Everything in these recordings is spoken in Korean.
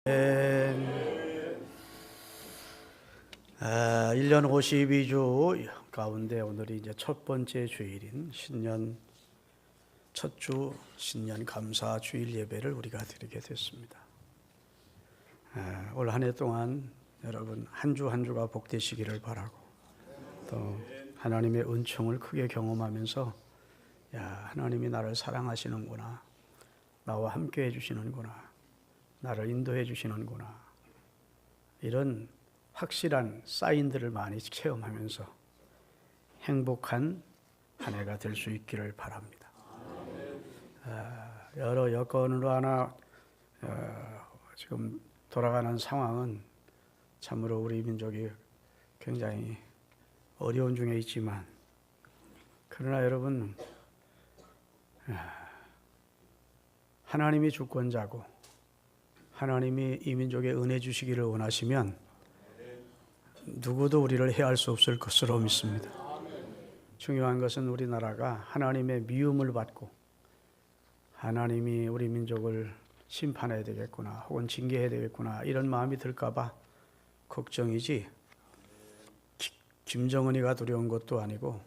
1년 52주 가운데 오늘이 이제 첫 번째 주일인 신년 첫 주 신년 감사 주일 예배를 우리가 드리게 됐습니다. 올 한 해 동안 여러분 한 주 한 주가 복되시기를 바라고, 또 하나님의 은총을 크게 경험하면서 하나님이 나를 사랑하시는구나, 나와 함께 해주시는구나, 나를 인도해 주시는구나, 이런 확실한 사인들을 많이 체험하면서 행복한 한 해가 될 수 있기를 바랍니다. 여러 여건으로 하나 지금 돌아가는 상황은 참으로 우리 민족이 굉장히 어려운 중에 있지만, 그러나 여러분, 하나님이 주권자고 하나님이 이 민족에 은혜 주시기를 원하시면 누구도 우리를 해할 수 없을 것으로 믿습니다. 중요한 것은 우리나라가 하나님의 미움을 받고 하나님이 우리 민족을 심판해야 되겠구나, 혹은 징계해야 되겠구나, 이런 마음이 들까 봐 걱정이지, 김정은이가 두려운 것도 아니고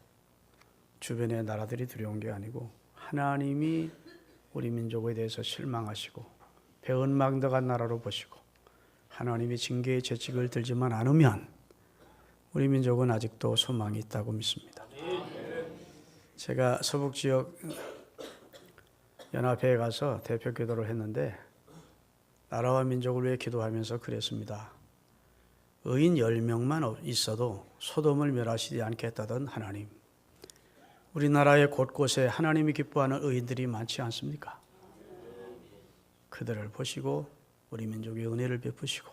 주변의 나라들이 두려운 게 아니고 하나님이 우리 민족에 대해서 실망하시고 배은망덕한 나라로 보시고 하나님이 징계의 채찍을 들지만 않으면 우리 민족은 아직도 소망이 있다고 믿습니다. 제가 서북지역 연합회에 가서 대표 기도를 했는데 나라와 민족을 위해 기도하면서 그랬습니다. 의인 10명만 있어도 소돔을 멸하시지 않겠다던 하나님, 우리나라의 곳곳에 하나님이 기뻐하는 의인들이 많지 않습니까? 그들을 보시고 우리 민족의 은혜를 베푸시고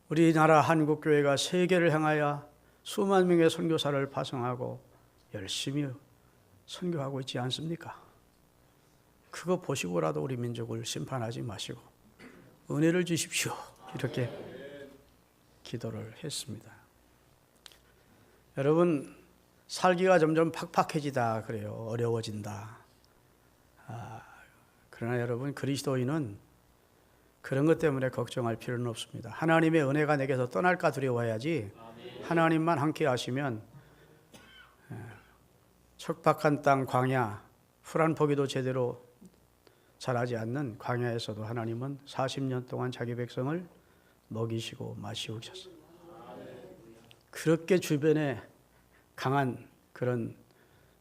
우리나라 한국교회가 세계를 향하여 수만 명의 선교사를 파송하고 열심히 선교하고 있지 않습니까? 그거 보시고라도 우리 민족을 심판하지 마시고 은혜를 주십시오, 이렇게 기도를 했습니다. 여러분, 살기가 점점 팍팍해지다 그래요. 어려워진다. 그러나 여러분, 그리스도인은 그런 것 때문에 걱정할 필요는 없습니다. 하나님의 은혜가 내게서 떠날까 두려워해야지, 하나님만 함께 하시면 척박한 땅 광야, 풀 한 포기도 제대로 자라지 않는 광야에서도 하나님은 40년 동안 자기 백성을 먹이시고 마시우셨어요. 그렇게 주변에 강한 그런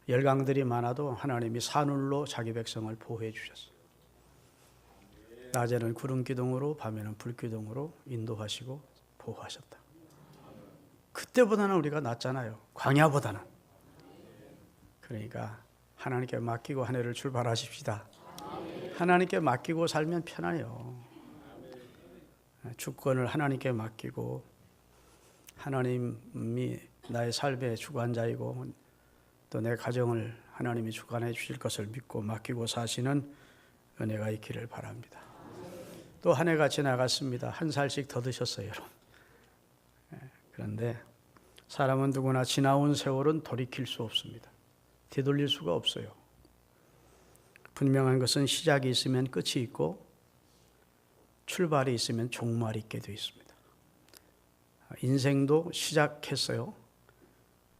열강들이 많아도 하나님이 산울로 자기 백성을 보호해 주셨어요. 낮에는 구름 기둥으로, 밤에는 불 기둥으로 인도하시고 보호하셨다. 그때보다는 우리가 낫잖아요. 광야보다는. 그러니까 하나님께 맡기고 한 해를 출발하십시다. 하나님께 맡기고 살면 편해요. 주권을 하나님께 맡기고 하나님이 나의 삶의 주관자이고 또 내 가정을 하나님이 주관해 주실 것을 믿고 맡기고 사시는 은혜가 있기를 바랍니다. 또 한 해가 지나갔습니다. 한 살씩 더 드셨어요, 여러분. 그런데 사람은 누구나 지나온 세월은 돌이킬 수 없습니다. 되돌릴 수가 없어요. 분명한 것은 시작이 있으면 끝이 있고 출발이 있으면 종말이 있게 되어 있습니다. 인생도 시작했어요.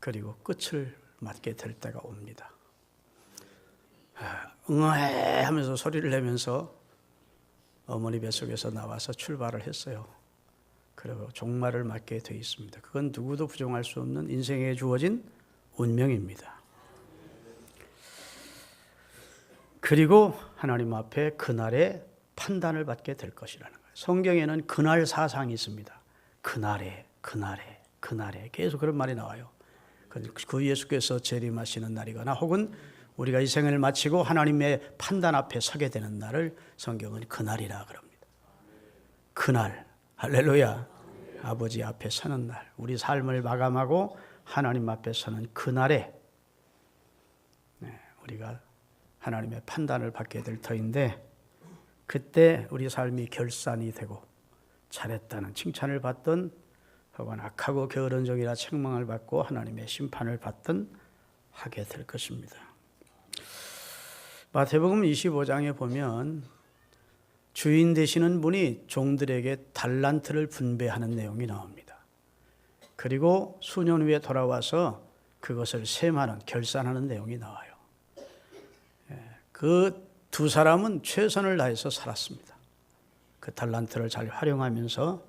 그리고 끝을 맞게 될 때가 옵니다. 응애 하면서 소리를 내면서 어머니 뱃속에서 나와서 출발을 했어요. 그리고 종말을 맞게 되어 있습니다. 그건 누구도 부정할 수 없는 인생에 주어진 운명입니다. 그리고 하나님 앞에 그날에 판단을 받게 될 것이라는 거예요. 성경에는 그날 사상이 있습니다. 그날에 계속 그런 말이 나와요. 그 예수께서 재림하시는 날이거나 혹은 우리가 이 생을 마치고 하나님의 판단 앞에 서게 되는 날을 성경은 그날이라 그럽니다. 그날, 할렐루야. 아버지 앞에 서는 날, 우리 삶을 마감하고 하나님 앞에 서는 그날에 우리가 하나님의 판단을 받게 될 터인데, 그때 우리 삶이 결산이 되고 잘했다는 칭찬을 받든 혹은 악하고 게으른 종이라 책망을 받고 하나님의 심판을 받든 하게 될 것입니다. 마태복음 25장에 보면 주인 되시는 분이 종들에게 달란트를 분배하는 내용이 나옵니다. 그리고 수년 후에 돌아와서 그것을 셈하는, 결산하는 내용이 나와요. 그 두 사람은 최선을 다해서 살았습니다. 그 달란트를 잘 활용하면서,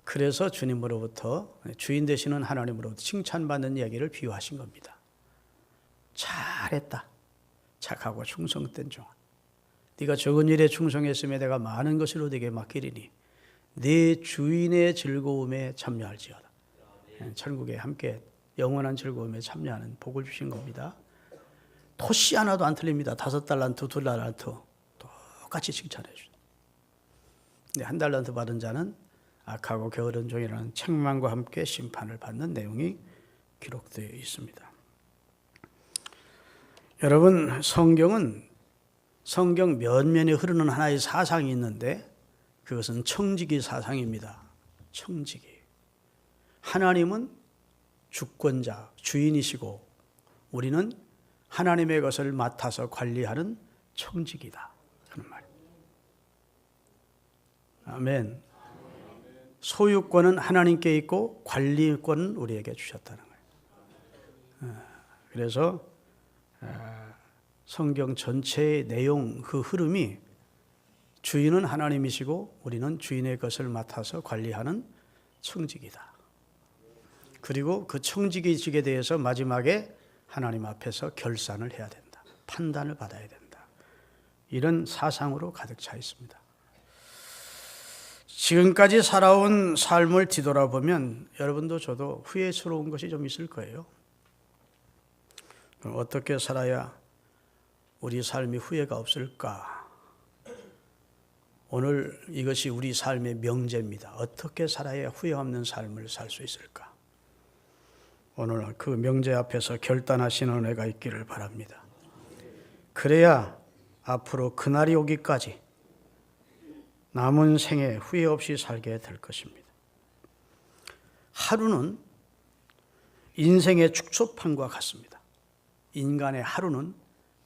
그래서 주님으로부터, 주인 되시는 하나님으로부터 칭찬받는 이야기를 비유하신 겁니다. 잘했다. 착하고 충성된 종아. 네가 적은 일에 충성했으며 내가 많은 것으로 네게 맡기리니 네 주인의 즐거움에 참여할지어다. 천국에 함께 영원한 즐거움에 참여하는 복을 주신 겁니다. 토시 하나도 안 틀립니다. 5달란트, 2달란트 똑같이 칭찬해 주죠. 근데 1달란트 받은 자는 악하고 게으른 종이라는 책망과 함께 심판을 받는 내용이 기록되어 있습니다. 여러분, 성경 면면에 흐르는 하나의 사상이 있는데 그것은 청지기 사상입니다. 청지기. 하나님은 주권자, 주인이시고 우리는 하나님의 것을 맡아서 관리하는 청지기다. 그런 말입니다. 아멘. 소유권은 하나님께 있고 관리권은 우리에게 주셨다는 거예요. 그래서 성경 전체의 내용, 그 흐름이 주인은 하나님이시고 우리는 주인의 것을 맡아서 관리하는 청지기다. 그리고 그 청지기직에 대해서 마지막에 하나님 앞에서 결산을 해야 된다. 판단을 받아야 된다. 이런 사상으로 가득 차 있습니다. 지금까지 살아온 삶을 뒤돌아보면 여러분도 저도 후회스러운 것이 좀 있을 거예요. 그럼 어떻게 살아야 우리 삶이 후회가 없을까? 오늘 이것이 우리 삶의 명제입니다. 어떻게 살아야 후회 없는 삶을 살 수 있을까? 오늘 그 명제 앞에서 결단하시는 은혜가 있기를 바랍니다. 그래야 앞으로 그날이 오기까지 남은 생에 후회 없이 살게 될 것입니다. 하루는 인생의 축소판과 같습니다. 인간의 하루는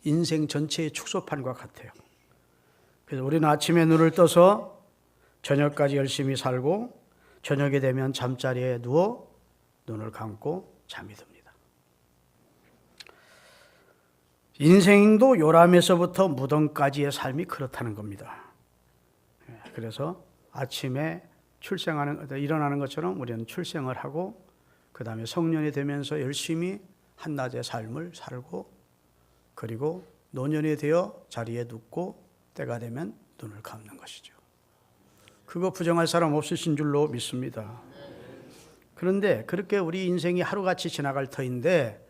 인생 전체의 축소판과 같아요. 그래서 우리는 아침에 눈을 떠서 저녁까지 열심히 살고 저녁이 되면 잠자리에 누워 눈을 감고 잠이 듭니다. 인생도 요람에서부터 무덤까지의 삶이 그렇다는 겁니다. 그래서 아침에 일어나는 것처럼 우리는 출생을 하고 그 다음에 성년이 되면서 열심히 한낮의 삶을 살고 그리고 노년이 되어 자리에 눕고 때가 되면 눈을 감는 것이죠. 그거 부정할 사람 없으신 줄로 믿습니다. 그런데 그렇게 우리 인생이 하루같이 지나갈 터인데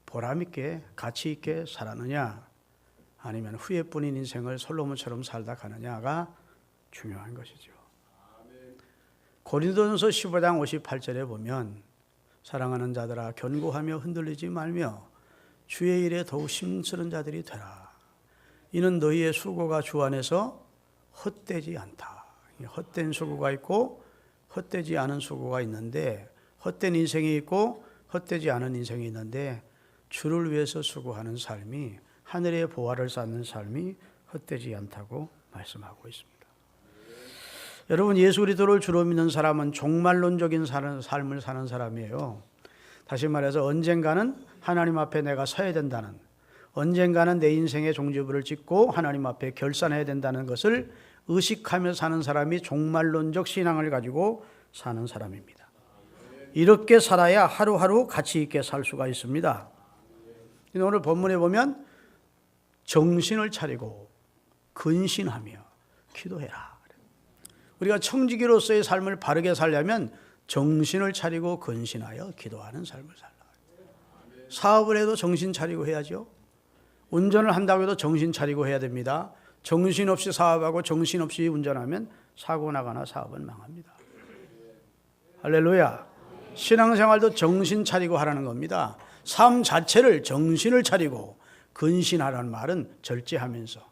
보람있게 가치 있게 살았느냐 아니면 후회뿐인 인생을 솔로몬처럼 살다 가느냐가 중요한 것이죠. 고린도전서 15장 58절에 보면 사랑하는 자들아 견고하며 흔들리지 말며 주의 일에 더욱 힘쓰는 자들이 되라. 이는 너희의 수고가 주 안에서 헛되지 않다. 헛된 수고가 있고 헛되지 않은 수고가 있는데 헛된 인생이 있고 헛되지 않은 인생이 있는데 주를 위해서 수고하는 삶이 하늘의 보화를 쌓는 삶이 헛되지 않다고 말씀하고 있습니다. 여러분 예수 그리스도를 주로 믿는 사람은 종말론적인 삶을 사는 사람이에요. 다시 말해서 언젠가는 하나님 앞에 내가 서야 된다는, 언젠가는 내 인생의 종지부를 찍고 하나님 앞에 결산해야 된다는 것을 의식하며 사는 사람이 종말론적 신앙을 가지고 사는 사람입니다. 이렇게 살아야 하루하루 가치 있게 살 수가 있습니다. 오늘 본문에 보면 정신을 차리고 근신하며 기도해라. 우리가 청지기로서의 삶을 바르게 살려면 정신을 차리고 근신하여 기도하는 삶을 살라. 사업을 해도 정신 차리고 해야죠. 운전을 한다고 해도 정신 차리고 해야 됩니다. 정신없이 사업하고 정신없이 운전하면 사고 나거나 사업은 망합니다. 할렐루야. 신앙생활도 정신 차리고 하라는 겁니다. 삶 자체를 정신을 차리고 근신하라는 말은 절제하면서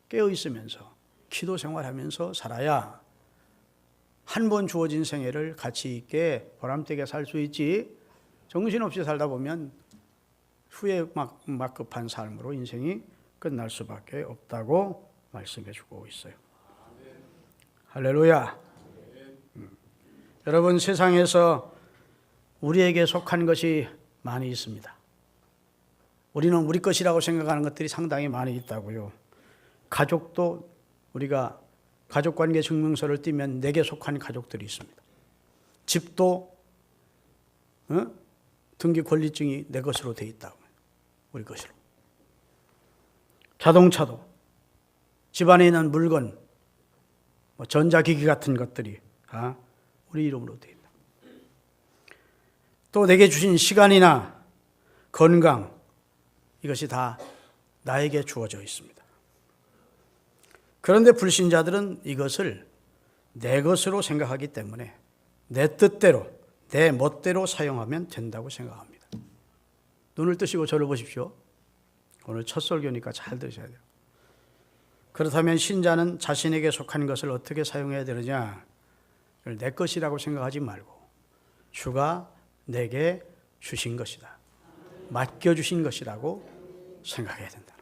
깨어있으면서 기도 생활하면서 살아야 한 번 주어진 생애를 가치 있게 보람되게 살 수 있지, 정신없이 살다 보면 후회 막급한 삶으로 인생이 끝날 수밖에 없다고 말씀해 주고 있어요. 할렐루야. 여러분, 세상에서 우리에게 속한 것이 많이 있습니다. 우리는 우리 것이라고 생각하는 것들이 상당히 많이 있다고요. 가족도 우리가 가족관계 증명서를 띄면 내게 속한 가족들이 있습니다. 집도 등기 권리증이 내 것으로 돼 있다고. 우리 것으로. 자동차도 집안에 있는 물건, 전자기기 같은 것들이 다 우리 이름으로 돼 있다. 또 내게 주신 시간이나 건강, 이것이 다 나에게 주어져 있습니다. 그런데 불신자들은 이것을 내 것으로 생각하기 때문에 내 뜻대로, 내 멋대로 사용하면 된다고 생각합니다. 눈을 뜨시고 저를 보십시오. 오늘 첫 설교니까 잘 들으셔야 돼요. 그렇다면 신자는 자신에게 속한 것을 어떻게 사용해야 되느냐? 내 것이라고 생각하지 말고 주가 내게 주신 것이다. 맡겨주신 것이라고 생각해야 된다.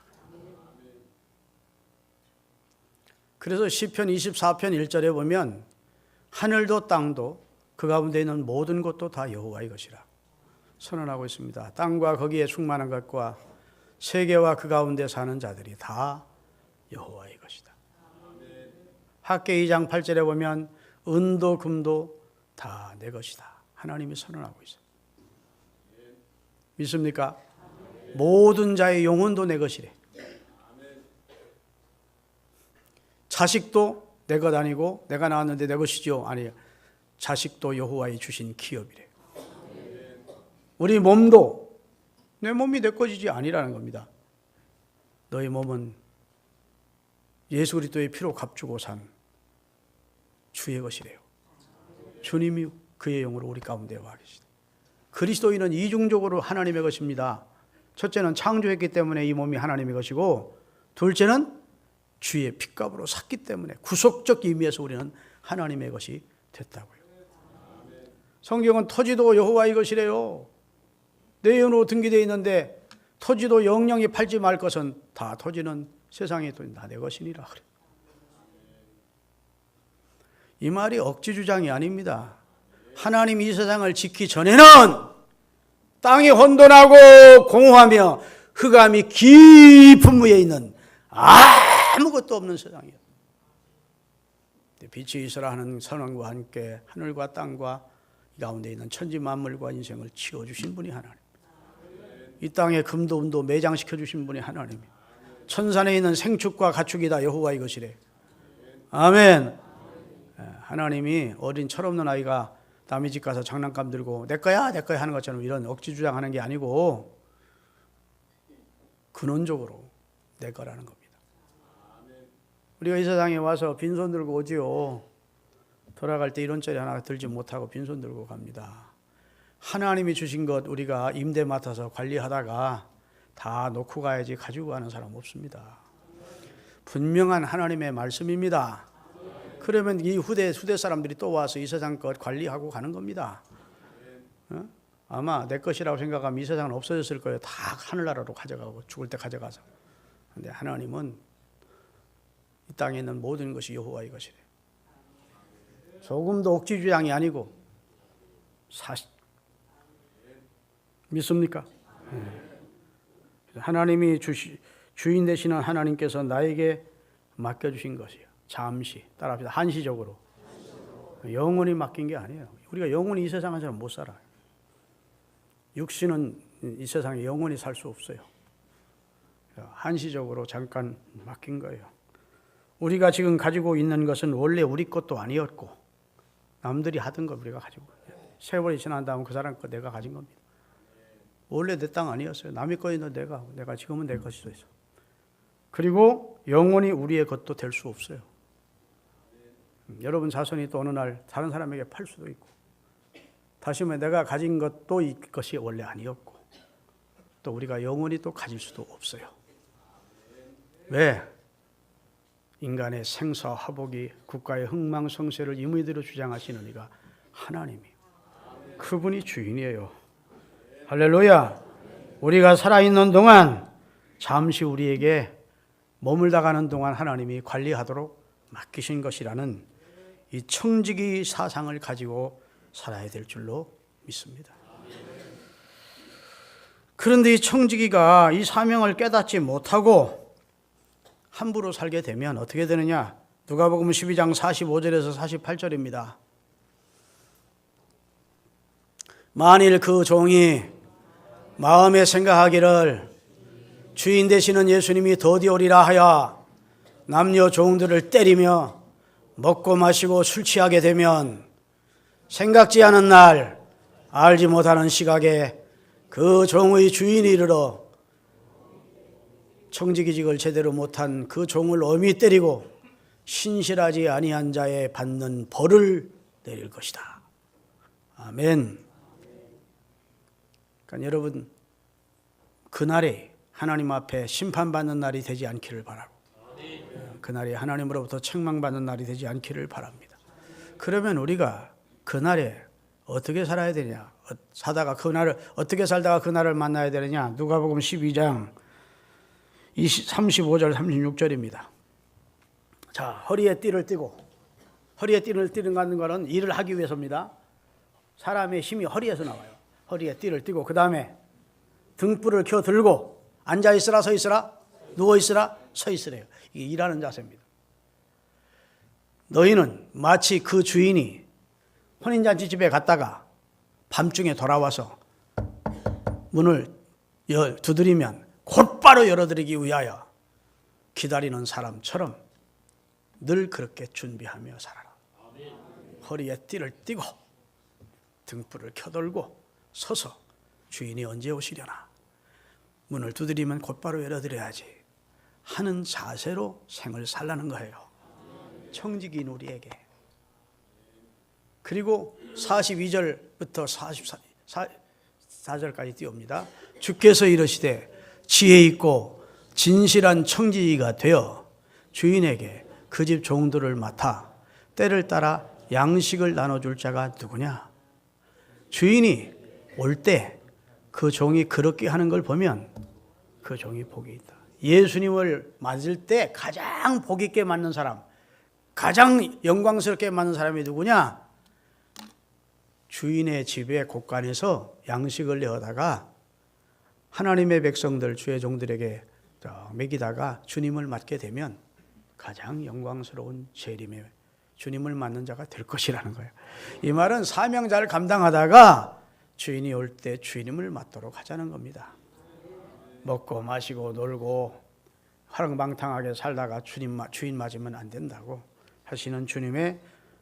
그래서 시편 24편 1절에 보면 하늘도 땅도 그 가운데 있는 모든 것도 다 여호와의 것이라 선언하고 있습니다. 땅과 거기에 충만한 것과 세계와 그 가운데 사는 자들이 다 여호와의 것이다. 학개 2장 8절에 보면 은도 금도 다 내 것이다. 하나님이 선언하고 있어요. 믿습니까? 모든 자의 영혼도 내 것이래. 자식도 내 것 아니고 내가 낳았는데 내 것이죠. 아니에요. 자식도 여호와의 주신 기업이래. 우리 몸도 내 몸이 내 것이지 아니라는 겁니다. 너희 몸은 예수 그리스도의 피로 값주고 산 주의 것이래요. 주님이 그의 영으로 우리 가운데 와 계시다. 그리스도인은 이중적으로 하나님의 것입니다. 첫째는 창조했기 때문에 이 몸이 하나님의 것이고, 둘째는 주의 핏값으로 샀기 때문에 구속적 의미에서 우리는 하나님의 것이 됐다고요. 성경은 토지도 여호와의 것이래요. 내 영으로 등기되어 있는데 토지도 영영이 팔지 말 것은 다 토지는 세상에 다 내 것이니라 그래. 이 말이 억지 주장이 아닙니다. 하나님이 이 세상을 짓기 전에는 땅이 혼돈하고 공허하며 흑암이 깊은 무에 있는 아무것도 없는 세상이에요. 빛이 있으라 하는 선언과 함께 하늘과 땅과 이 가운데 있는 천지 만물과 인생을 지어주신 분이 하나님. 이 땅에 금도 은도 매장시켜 주신 분이 하나님. 천산에 있는 생축과 가축이 다 여호와의 것이래. 아멘. 하나님이 어린 철없는 아이가 남의 집 가서 장난감 들고 내 거야 하는 것처럼 이런 억지 주장하는 게 아니고 근원적으로 내 거라는 겁니다. 우리가 이 세상에 와서 빈손 들고 오지요. 돌아갈 때 이런 짜리 하나 들지 못하고 빈손 들고 갑니다. 하나님이 주신 것 우리가 임대 맡아서 관리하다가 다 놓고 가야지 가지고 가는 사람 없습니다. 분명한 하나님의 말씀입니다. 그러면 이 후대 사람들이 또 와서 이 세상 것 관리하고 가는 겁니다. 아마 내 것이라고 생각하면 이 세상은 없어졌을 거예요. 다 하늘나라로 가져가고 죽을 때 가져가서. 그런데 하나님은 이 땅에 있는 모든 것이 여호와의 것이래. 조금도 억지 주장이 아니고 사실 믿습니까? 하나님이 주인 되시는 하나님께서 나에게 맡겨주신 것이에요. 잠시, 따라합시다. 한시적으로. 영원히 맡긴 게 아니에요. 우리가 영원히 이 세상에서는 못 살아요. 육신은 이 세상에 영원히 살 수 없어요. 한시적으로 잠깐 맡긴 거예요. 우리가 지금 가지고 있는 것은 원래 우리 것도 아니었고 남들이 하던 걸 우리가 가지고 세월이 지난 다음 그 사람 거 내가 가진 겁니다. 원래 내 땅 아니었어요. 남의 거였는데 내가 지금은 내 것이 있어. 그리고 영원히 우리의 것도 될 수 없어요. 여러분 자손이 또 어느 날 다른 사람에게 팔 수도 있고, 다시 말해 내가 가진 것도 이것이 원래 아니었고, 또 우리가 영원히 또 가질 수도 없어요. 왜? 인간의 생사화복이 국가의 흥망성쇠를 임의대로 주장하시는 이가 하나님이에요. 그분이 주인이에요. 할렐루야. 우리가 살아있는 동안 잠시 우리에게 머물다 가는 동안 하나님이 관리하도록 맡기신 것이라는 이 청지기 사상을 가지고 살아야 될 줄로 믿습니다. 그런데 이 청지기가 이 사명을 깨닫지 못하고 함부로 살게 되면 어떻게 되느냐? 누가복음 12장 45절에서 48절입니다. 만일 그 종이 마음에 생각하기를 주인 되시는 예수님이 더디 오리라 하여 남녀 종들을 때리며 먹고 마시고 술 취하게 되면 생각지 않은 날 알지 못하는 시각에 그 종의 주인이 이르러 청지기직을 제대로 못한 그 종을 엄히 때리고 신실하지 아니한 자에 받는 벌을 내릴 것이다. 아멘. 그러니까 여러분, 그날에 하나님 앞에 심판받는 날이 되지 않기를 바라고, 그날이 하나님으로부터 책망받는 날이 되지 않기를 바랍니다. 그러면 우리가 그날에 어떻게 살아야 되냐? 어떻게 살다가 그날을 만나야 되느냐? 누가복음 12장 35절 36절입니다. 자, 허리에 띠를 띠고, 허리에 띠를 띠는 것은 일을 하기 위해서입니다. 사람의 힘이 허리에서 나와요. 허리에 띠를 띠고, 그 다음에 등불을 켜 들고, 앉아 있으라, 서 있으라, 누워 있으라, 서 있으래요. 이게 일하는 자세입니다. 너희는 마치 그 주인이 혼인잔치 집에 갔다가 밤중에 돌아와서 문을 두드리면 곧바로 열어드리기 위하여 기다리는 사람처럼 늘 그렇게 준비하며 살아라. 허리에 띠를 띠고 등불을 켜들고 서서 주인이 언제 오시려나, 문을 두드리면 곧바로 열어드려야지 하는 자세로 생을 살라는 거예요. 청지기인 우리에게. 그리고 42절부터 44절까지 띄웁니다. 주께서 이르시되 지혜 있고 진실한 청지기가 되어 주인에게 그 집 종들을 맡아 때를 따라 양식을 나눠줄 자가 누구냐? 주인이 올 때 그 종이 그렇게 하는 걸 보면 그 종이 복이 있다. 예수님을 맞을 때 가장 복 있게 맞는 사람, 가장 영광스럽게 맞는 사람이 누구냐? 주인의 집에 곳간에서 양식을 내어다가 하나님의 백성들, 주의 종들에게 먹이다가 주님을 맞게 되면 가장 영광스러운 재림에 주님을 맞는 자가 될 것이라는 거예요. 이 말은 사명자를 감당하다가 주인이 올 때 주님을 맞도록 하자는 겁니다. 먹고 마시고 놀고 화랑방탕하게 살다가 주인 맞으면 안 된다고 하시는 주님의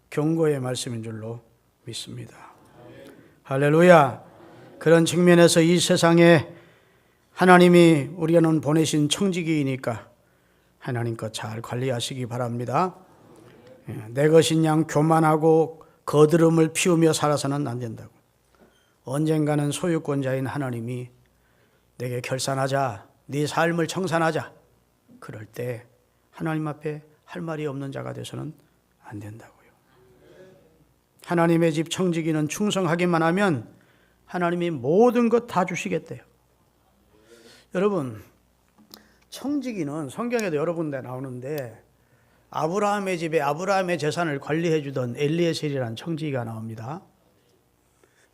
경고의 말씀인 줄로 믿습니다. 할렐루야. 그런 측면에서 이 세상에 하나님이 우리는 보내신 청지기이니까 하나님껏 잘 관리하시기 바랍니다. 내 것인 양 교만하고 거드름을 피우며 살아서는 안 된다고. 언젠가는 소유권자인 하나님이 내게 결산하자, 네 삶을 청산하자, 그럴 때 하나님 앞에 할 말이 없는 자가 돼서는 안 된다고요. 하나님의 집 청지기는 충성하기만 하면 하나님이 모든 것 다 주시겠대요. 여러분, 청지기는 성경에도 여러 군데 나오는데 아브라함의 집에 아브라함의 재산을 관리해 주던 엘리에셀이라는 청지기가 나옵니다.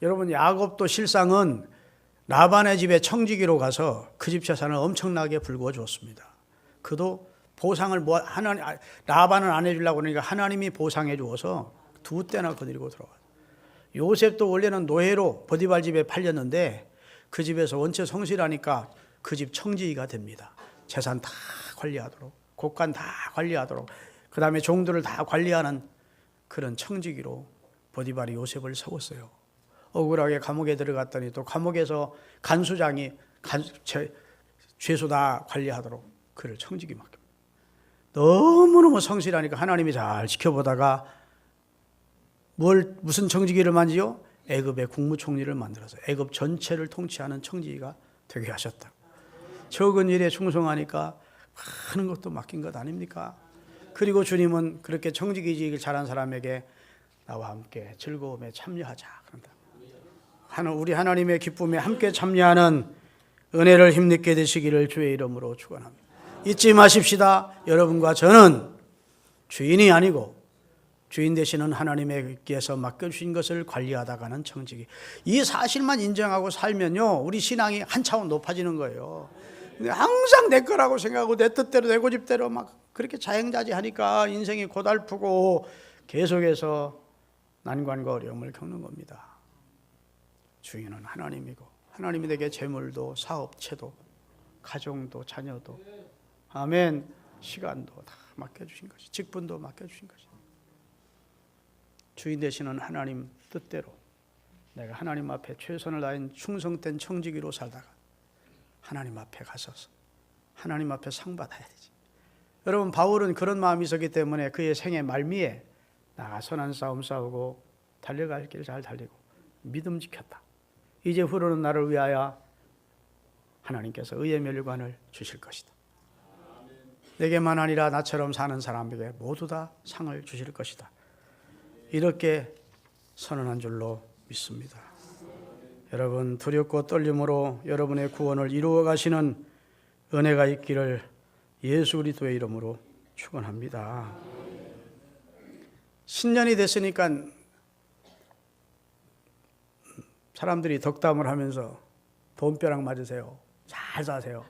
여러분, 야곱도 실상은 라반의 집에 청지기로 가서 그 집 재산을 엄청나게 불구어 줬습니다. 그도 보상을 라반은 안 해주려고 그러니까 하나님이 보상해 주어서 2때나 거느리고 들어가요. 요셉도 원래는 노예로 보디발 집에 팔렸는데 그 집에서 원체 성실하니까 그 집 청지기가 됩니다. 재산 다 관리하도록, 곳간 다 관리하도록, 그 다음에 종들을 다 관리하는 그런 청지기로 보디발이 요셉을 세웠어요. 억울하게 감옥에 들어갔더니 또 감옥에서 간수장이 죄수 다 관리하도록 그를 청지기 맡깁니다. 너무너무 성실하니까 하나님이 잘 지켜보다가 무슨 청지기를 만지요? 애굽의 국무총리를 만들어서 애굽 전체를 통치하는 청지기가 되게 하셨다. 적은 일에 충성하니까 많은 것도 맡긴 것 아닙니까? 그리고 주님은 그렇게 청지기직을 잘한 사람에게 나와 함께 즐거움에 참여하자 그런다. 우리 하나님의 기쁨에 함께 참여하는 은혜를 힘있게 되시기를 주의 이름으로 축원합니다. 잊지 마십시다. 여러분과 저는 주인이 아니고 주인 되시는 하나님께서 맡겨주신 것을 관리하다가는 청지기. 이 사실만 인정하고 살면요, 우리 신앙이 한 차원 높아지는 거예요. 근데 항상 내 거라고 생각하고 내 뜻대로 내 고집대로 막 그렇게 자행자지하니까 인생이 고달프고 계속해서 난관과 어려움을 겪는 겁니다. 주인은 하나님이고 하나님이 내게 재물도 사업체도 가정도 자녀도 아멘 시간도 다 맡겨주신 것이 직분도 맡겨주신 것이 주인 되시는 하나님 뜻대로 내가 하나님 앞에 최선을 다한 충성된 청지기로 살다가 하나님 앞에 가서서 하나님 앞에 상 받아야 되지. 여러분 바울은 그런 마음이 있었기 때문에 그의 생애 말미에 나가 선한 싸움 싸우고 달려갈 길 잘 달리고 믿음 지켰다. 이제 후로는 나를 위하여 하나님께서 의의 멸관을 주실 것이다. 내게만 아니라 나처럼 사는 사람에게 모두 다 상을 주실 것이다. 이렇게 선언한 줄로 믿습니다. 여러분 두렵고 떨림으로 여러분의 구원을 이루어 가시는 은혜가 있기를 예수 그리스도의 이름으로 축원합니다. 신년이 됐으니까 사람들이 덕담을 하면서 돈벼락 맞으세요. 잘 사세요.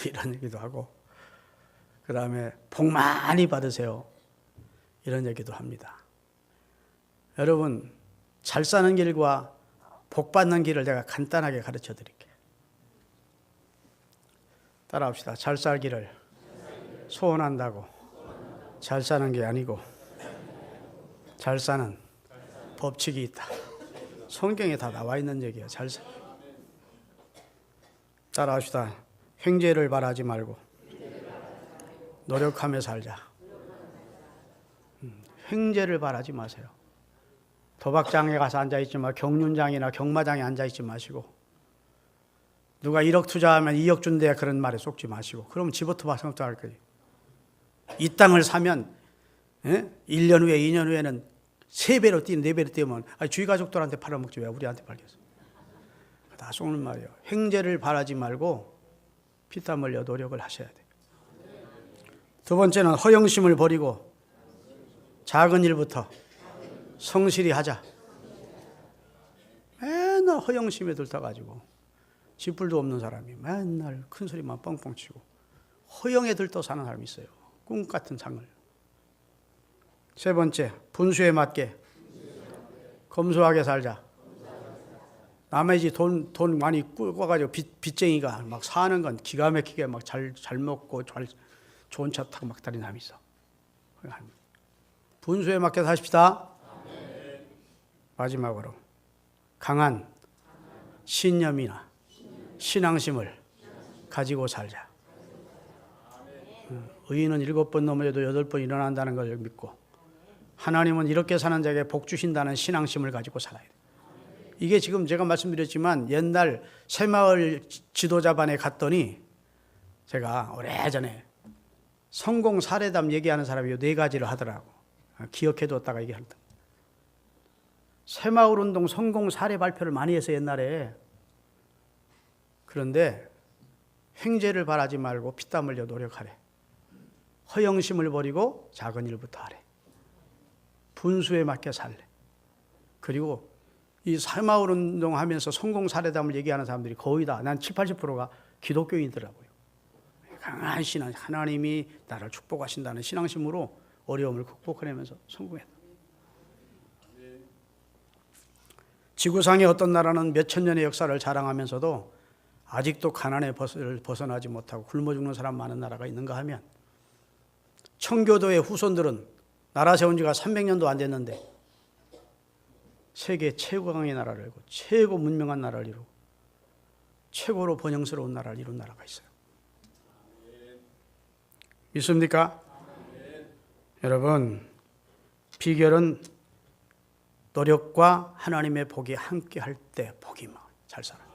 이런 얘기도 하고 그 다음에 복 많이 받으세요. 이런 얘기도 합니다. 여러분 잘 사는 길과 복 받는 길을 내가 간단하게 가르쳐 드릴게요. 따라합시다. 잘 살기를 소원한다고 잘 사는 게 아니고 잘 사는 법칙이 있다. 성경에 다 나와 있는 얘기예요. 잘 사. 따라합시다. 횡재를 바라지 말고 노력하며 살자. 횡재를 바라지 마세요. 도박장에 가서 앉아있지 마. 경륜장이나 경마장에 앉아있지 마시고 누가 1억 투자하면 2억 준대 그런 말에 속지 마시고 그러면 집어터봐 생각할 거예요. 이 땅을 사면 1년 후에 2년 후에는 3배로 뛰면 4배로 뛰면 주위 가족들한테 팔아먹지 왜 우리한테 팔겠어. 다 속는 말이에요. 횡재를 바라지 말고 피땀 흘려 노력을 하셔야 돼요. 두 번째는 허영심을 버리고 작은 일부터 성실히 하자. 맨날 허영심에 들떠가지고 쥐뿔도 없는 사람이 맨날 큰 소리만 뻥뻥 치고 허영에 들떠 사는 사람이 있어요. 꿈 같은 상을. 세 번째, 분수에 맞게 검소하게 살자. 남의 집 돈 많이 꿔가지고 빚쟁이가 막 사는 건 기가 막히게 막 잘 먹고 좋은 차 타고 막 다니는 사람이 있어. 분수에 맞게 사십시다. 마지막으로 강한 신념이나 신앙심을 가지고 살자. 의인은 7번 넘어져도 8번 일어난다는 걸 믿고 하나님은 이렇게 사는 자에게 복 주신다는 신앙심을 가지고 살아야 돼요. 이게 지금 제가 말씀드렸지만 옛날 새마을 지도자반에 갔더니 제가 오래전에 성공 사례담 얘기하는 사람이 4가지를 하더라고. 기억해뒀다가 얘기한다. 새마을 운동 성공 사례 발표를 많이 해서 옛날에. 그런데 횡재를 바라지 말고 피땀 흘려 노력하래. 허영심을 버리고 작은 일부터 하래. 분수에 맞게 살래. 그리고 이 새마을 운동 하면서 성공 사례담을 얘기하는 사람들이 거의 다, 난 70, 80%가 기독교인이더라고요. 강한 신앙, 하나님이 나를 축복하신다는 신앙심으로 어려움을 극복해내면서 성공했다. 지구상의 어떤 나라는 몇천 년의 역사를 자랑하면서도 아직도 가난에 벗어나지 못하고 굶어 죽는 사람 많은 나라가 있는가 하면 청교도의 후손들은 나라 세운 지가 300년도 안 됐는데 세계 최고강의 나라를 이루고 최고 문명한 나라를 이루고 최고로 번영스러운 나라를 이룬 나라가 있어요. 믿습니까? 여러분, 비결은 노력과 하나님의 복이 함께 할 때 복이 잘 살아요.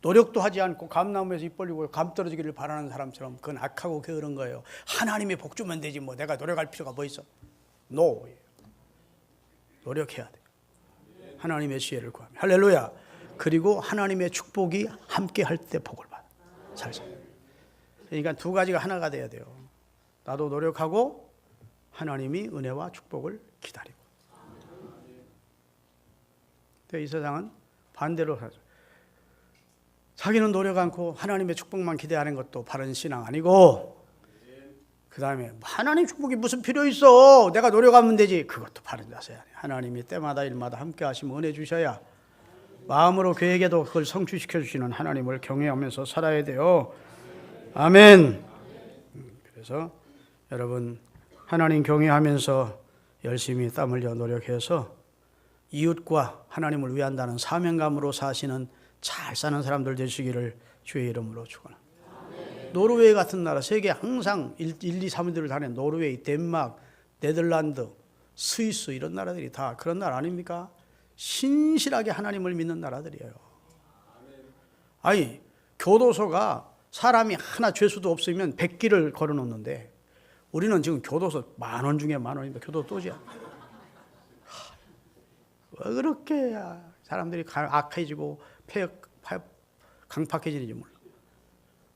노력도 하지 않고 감나무에서 입 벌리고 감 떨어지기를 바라는 사람처럼 그건 악하고 게으른 거예요. 하나님의 복 주면 되지 뭐 내가 노력할 필요가 뭐 있어. No. 노력해야 돼. 하나님의 지혜를 구하며. 할렐루야. 그리고 하나님의 축복이 함께 할 때 복을 받아. 잘 살아요. 그러니까 두 가지가 하나가 돼야 돼요. 나도 노력하고 하나님이 은혜와 축복을 기다리고. 근데 이 세상은 반대로 하죠. 자기는 노력 않고 하나님의 축복만 기대하는 것도 바른 신앙 아니고, 그 다음에 하나님 축복이 무슨 필요 있어, 내가 노력하면 되지, 그것도 바른 자세 아니에요. 하나님이 때마다 일마다 함께 하시면 은혜 주셔야 마음으로 계획에도 그걸 성취시켜 주시는 하나님을 경외하면서 살아야 돼요. 아멘. 그래서 여러분, 하나님 경외하면서 열심히 땀 흘려 노력해서 이웃과 하나님을 위한다는 사명감으로 사시는 잘 사는 사람들 되시기를 주의 이름으로 축원합니다. 노르웨이 같은 나라, 세계 항상 1, 2, 3위들을 다닌 노르웨이, 덴마크, 네덜란드, 스위스 이런 나라들이 다 그런 나라 아닙니까? 신실하게 하나님을 믿는 나라들이에요. 아니, 교도소가 사람이 하나 죄수도 없으면 100기를 걸어놓는데 우리는 지금 교도소 10,000원 중에 10,000원인데 교도소 또지야. 왜 그렇게 사람들이 악해지고 강팍해지는지 몰라.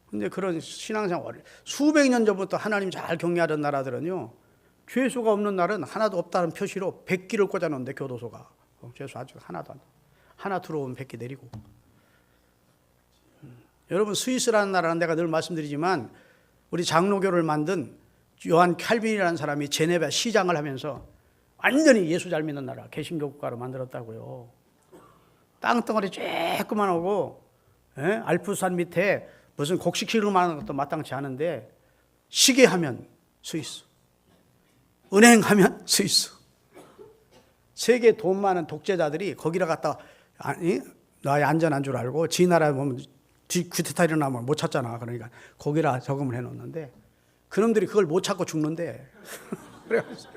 근데 그런 신앙생활 수백 년 전부터 하나님 잘 경외하던 나라들은요, 죄수가 없는 날은 하나도 없다는 표시로 100기를 꽂아놓는데 교도소가 죄수 아주 하나도 안 돼. 하나 들어오면 100기 내리고. 여러분, 스위스라는 나라는 내가 늘 말씀드리지만 우리 장로교를 만든 요한 칼빈이라는 사람이 제네바 시장을 하면서 완전히 예수 잘 믿는 나라, 개신교 국가로 만들었다고요. 땅덩어리 쬐끄만 하고, 알프스산 밑에 무슨 곡식시루만한 것도 마땅치 않은데, 시계하면 스위스, 은행하면 스위스. 세계 돈 많은 독재자들이 거기다 갖다 나의 안전한 줄 알고 지 나라에 보면 구테타 일어나면 못 찾잖아. 그러니까 거기다 저금을 해놓는데 그놈들이 그걸 못 찾고 죽는데 그래가지고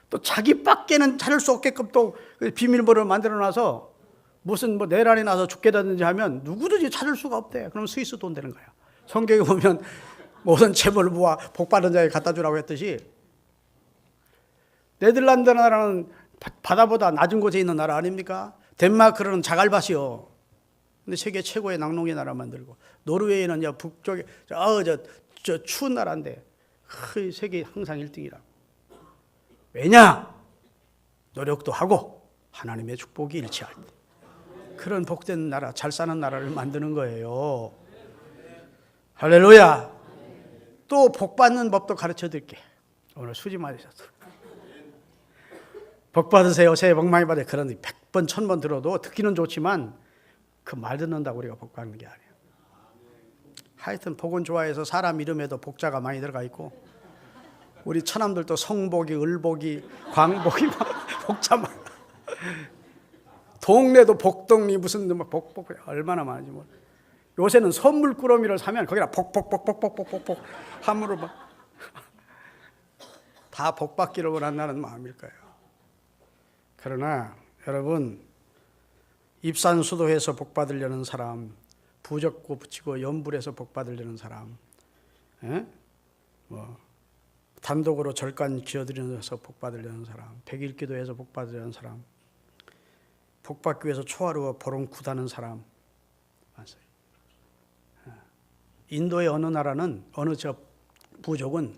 또 자기밖에는 찾을 수 없게끔 또 비밀번호를 만들어놔서 무슨 뭐 내란이 나서 죽게다든지 하면 누구든지 찾을 수가 없대. 그럼 스위스 돈 되는 거야. 성경에 보면 모든 재물을 모아 복받은 자에게 갖다 주라고 했듯이, 네덜란드 나라는 바다보다 낮은 곳에 있는 나라 아닙니까? 덴마크는 자갈밭이요. 근데 세계 최고의 낙농의 나라 만들고, 노르웨이는 북쪽에 저 추운 나라인데 세계 항상 1등이라고. 왜냐? 노력도 하고 하나님의 축복이 일치할 때. 그런 복된 나라, 잘 사는 나라를 만드는 거예요. 할렐루야. 또 복받는 법도 가르쳐 드릴게. 오늘 수지 맞으셨어. 복 받으세요. 새해 복 많이 받으세요. 그런 100번, 1000번 들어도 듣기는 좋지만 그 말 듣는다고 우리가 복 받는 게 아니에요. 하여튼 복은 좋아해서 사람 이름에도 복자가 많이 들어가 있고, 우리 처남들도 성복이, 을복이, 광복이 복자만. 동네도 복동리 무슨 복복 얼마나 많은지 몰라. 요새는 선물 꾸러미를 사면 거기다 복복복복복복복복 함으로 막 다 복받기를 원한다는 마음일 거예요. 그러나 여러분, 입산수도해서 복받으려는 사람, 부적고 붙이고 연불해서 복받으려는 사람, 단독으로 절간 기어들여서 복받으려는 사람, 백일기도해서 복받으려는 사람, 복받기 위해서 초하루와 보름 구다는 사람 많어요. 인도의 어느 나라는, 어느 저 부족은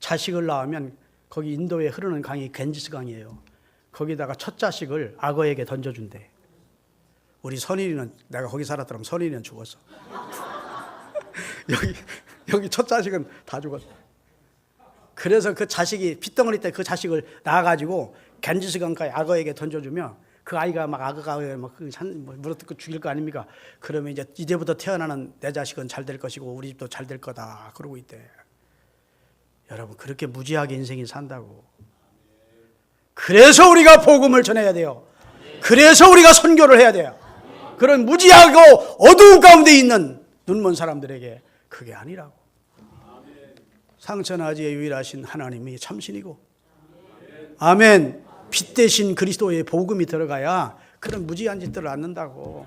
자식을 낳으면 거기 인도에 흐르는 강이 겐지스 강이에요. 거기다가 첫 자식을 악어에게 던져준대. 우리 선인이는, 내가 거기 살았더라면 선인이는 죽었어. 여기 첫 자식은 다 죽었어. 그래서 그 자식이 핏덩어리 때 그 자식을 낳아가지고 겐지스 강가에 악어에게 던져주면 그 아이가 막 악어가 막 물어뜯고 죽일 거 아닙니까? 그러면 이제부터 태어나는 내 자식은 잘 될 것이고 우리 집도 잘 될 거다 그러고 있대. 여러분, 그렇게 무지하게 인생이 산다고. 그래서 우리가 복음을 전해야 돼요. 그래서 우리가 선교를 해야 돼요. 그런 무지하고 어두운 가운데 있는 눈먼 사람들에게 그게 아니라고. 상천하지에 유일하신 하나님이 참신이고, 아멘. 빛 대신 그리스도의 복음이 들어가야 그런 무지한 짓들을 않는다고.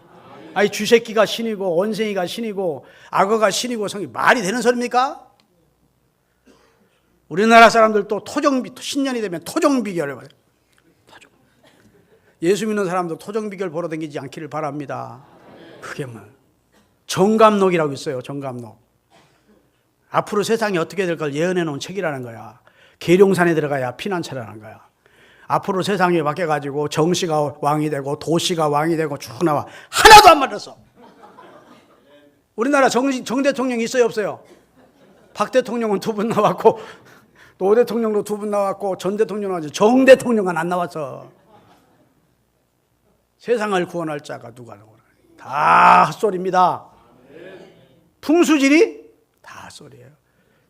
아니, 쥐새끼가 신이고 원생이가 신이고 악어가 신이고 성이 말이 되는 소리입니까? 우리나라 사람들도 신년이 되면 토종비결을 받아요. 예수 믿는 사람도 토종비결 보러 다니지 않기를 바랍니다. 그게 뭐 정감록이라고 있어요. 정감록. 앞으로 세상이 어떻게 될 걸 예언해 놓은 책이라는 거야. 계룡산에 들어가야 피난처라는 거야. 앞으로 세상이 바뀌어가지고 정씨가 왕이 되고 도씨가 왕이 되고 쭉 나와. 하나도 안 맞았어. 우리나라 정 대통령 있어요 없어요? 박 대통령은 2분 나왔고 노 대통령도 2분 나왔고 전 대통령 나왔지. 정 대통령은 안 나왔어. 세상을 구원할 자가 누가 나오나. 다 헛소리입니다. 풍수지리 다 헛소리예요.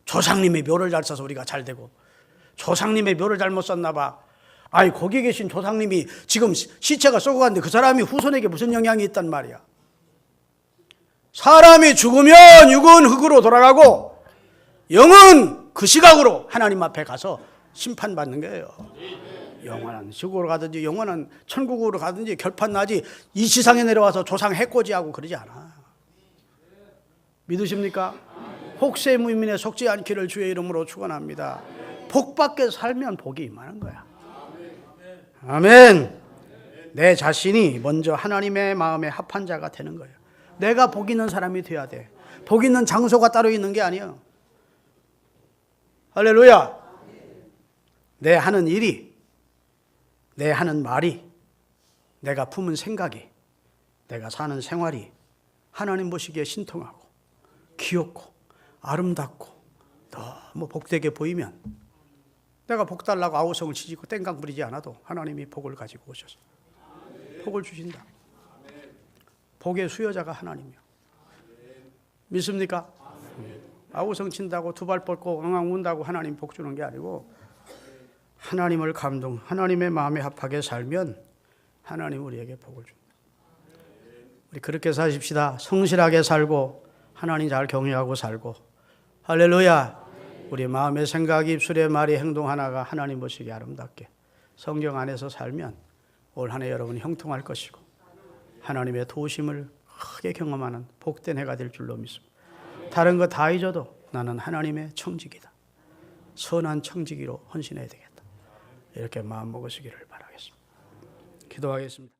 조상님의 묘를 잘 써서 우리가 잘 되고 조상님의 묘를 잘못 썼나 봐. 아니 거기 계신 조상님이 지금 시체가 썩어갔는데 그 사람이 후손에게 무슨 영향이 있단 말이야. 사람이 죽으면 육은 흙으로 돌아가고 영은 그 시각으로 하나님 앞에 가서 심판받는 거예요. 영원한 지옥으로 가든지 영원한 천국으로 가든지 결판나지 이 지상에 내려와서 조상 해코지하고 그러지 않아. 믿으십니까? 혹세무민에 속지 않기를 주의 이름으로 축원합니다. 복받게 살면 복이 임하는 거야. 아멘. 내 자신이 먼저 하나님의 마음에 합한 자가 되는 거예요. 내가 복 있는 사람이 돼야 돼. 복 있는 장소가 따로 있는 게 아니에요. 할렐루야. 내 하는 일이, 내 하는 말이, 내가 품은 생각이, 내가 사는 생활이 하나님 보시기에 신통하고 귀엽고 아름답고 너무 복되게 보이면 내가 복 달라고 아우성을 치고 땡강 부리지 않아도 하나님이 복을 가지고 오셔서 복을 주신다. 복의 수여자가 하나님이요. 믿습니까? 아우성 친다고 두 발 뻗고 엉엉 운다고 하나님 복 주는 게 아니고 하나님을 하나님의 마음에 합하게 살면 하나님 우리에게 복을 줍니다. 우리 그렇게 사십시다. 성실하게 살고 하나님 잘 경외하고 살고 할렐루야. 우리 마음의 생각, 입술의 말이, 행동 하나가 하나님 보시기에 아름답게 성경 안에서 살면 올 한 해 여러분이 형통할 것이고 하나님의 도우심을 크게 경험하는 복된 해가 될 줄로 믿습니다. 다른 거 다 잊어도 나는 하나님의 청지기다. 선한 청지기로 헌신해야 되겠다. 이렇게 마음 먹으시기를 바라겠습니다. 기도하겠습니다.